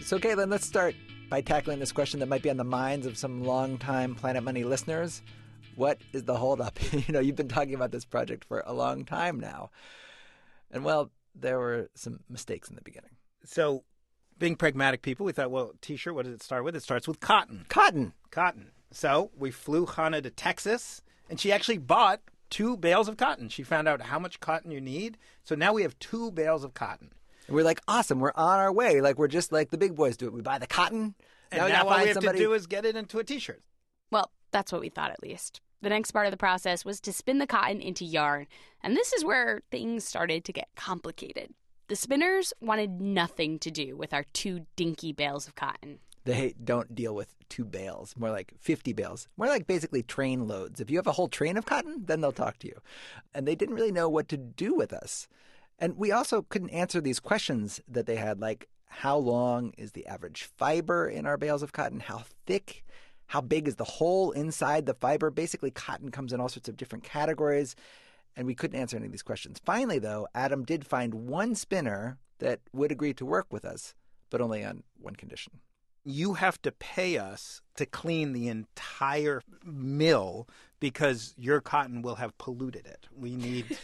So, Caitlin, let's start by tackling this question that might be on the minds of some longtime Planet Money listeners. What is the holdup? You've been talking about this project for a long time now. And, well, there were some mistakes in the beginning. So, being pragmatic people, we thought, well, T-shirt, what does it start with? It starts with cotton. Cotton. So we flew Hannah to Texas, and she actually bought 2 bales of cotton. She found out how much cotton you need. So now we have 2 bales of cotton. And we're like, awesome, we're on our way. Like, we're just like the big boys do it. We buy the cotton. And now all we have to do is get it into a T-shirt. Well, that's what we thought, at least. The next part of the process was to spin the cotton into yarn. And this is where things started to get complicated. The spinners wanted nothing to do with our 2 dinky bales of cotton. They don't deal with 2 bales, more like 50 bales, more like basically train loads. If you have a whole train of cotton, then they'll talk to you. And they didn't really know what to do with us. And we also couldn't answer these questions that they had, like how long is the average fiber in our bales of cotton? How thick? How big is the hole inside the fiber? Basically, cotton comes in all sorts of different categories. And we couldn't answer any of these questions. Finally, though, Adam did find one spinner that would agree to work with us, but only on one condition. You have to pay us to clean the entire mill because your cotton will have polluted it. We need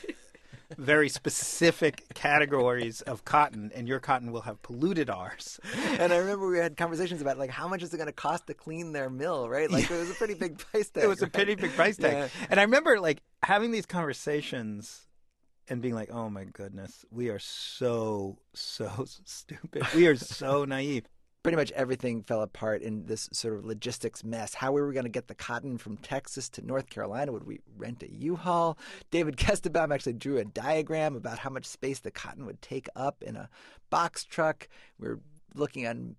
very specific categories of cotton, and your cotton will have polluted ours. And I remember we had conversations about, like, how much is it going to cost to clean their mill, right? Like, it was a pretty big price tag. It was a pretty big price tag. Yeah. And I remember, like, having these conversations and being like, oh, my goodness, we are so stupid. We are so naive. Pretty much everything fell apart in this sort of logistics mess. How we were going to get the cotton from Texas to North Carolina. Would we rent a U-Haul? David Kestenbaum actually drew a diagram about how much space the cotton would take up in a box truck. We were looking on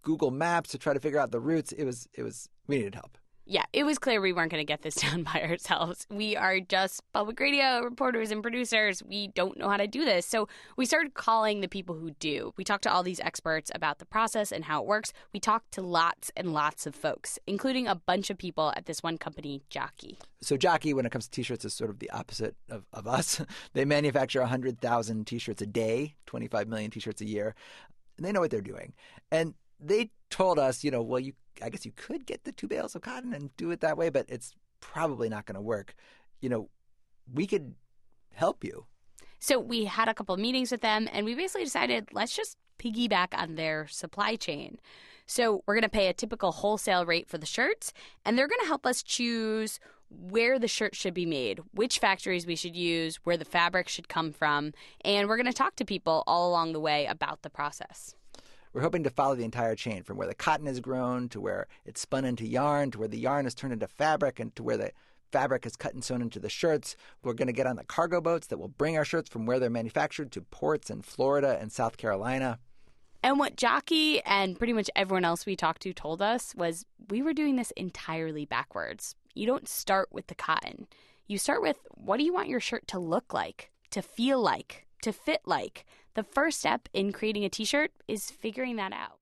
Google Maps to try to figure out the routes. We needed help. Yeah, it was clear we weren't going to get this done by ourselves. We are just public radio reporters and producers. We don't know how to do this. So we started calling the people who do. We talked to all these experts about the process and how it works. We talked to lots and lots of folks, including a bunch of people at this one company, Jockey. So Jockey, when it comes to T-shirts, is sort of the opposite of us. They manufacture 100,000 T-shirts a day, 25 million T-shirts a year. And they know what they're doing. And they told us, I guess you could get the 2 bales of cotton and do it that way, but it's probably not going to work. We could help you. So we had a couple of meetings with them, and we basically decided, let's just piggyback on their supply chain. So we're going to pay a typical wholesale rate for the shirts, and they're going to help us choose where the shirt should be made, which factories we should use, where the fabric should come from, and we're going to talk to people all along the way about the process. We're hoping to follow the entire chain from where the cotton is grown to where it's spun into yarn to where the yarn is turned into fabric and to where the fabric is cut and sewn into the shirts. We're going to get on the cargo boats that will bring our shirts from where they're manufactured to ports in Florida and South Carolina. And what Jockey and pretty much everyone else we talked to told us was we were doing this entirely backwards. You don't start with the cotton. You start with, what do you want your shirt to look like, to feel like, to fit like? The first step in creating a T-shirt is figuring that out.